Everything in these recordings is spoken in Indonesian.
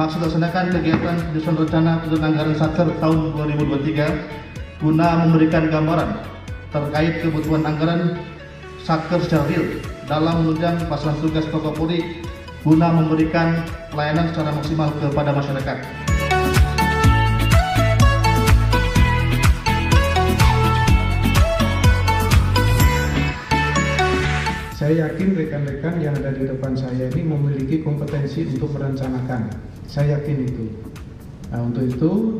maksud melaksanakan kegiatan penyusunan rencana penyusunan anggaran Satker tahun 2023 guna memberikan gambaran terkait kebutuhan anggaran Satker secara real dalam menunjang pelaksanaan tugas pokok Polri guna memberikan pelayanan secara maksimal kepada masyarakat. Saya yakin rekan-rekan yang ada di depan saya ini memiliki kompetensi untuk merencanakan. Saya yakin itu. Nah, untuk itu,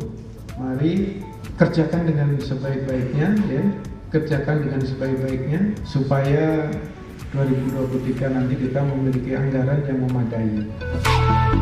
mari kerjakan dengan sebaik-baiknya, ya. Kerjakan dengan sebaik-baiknya supaya 2023 nanti kita memiliki anggaran yang memadai.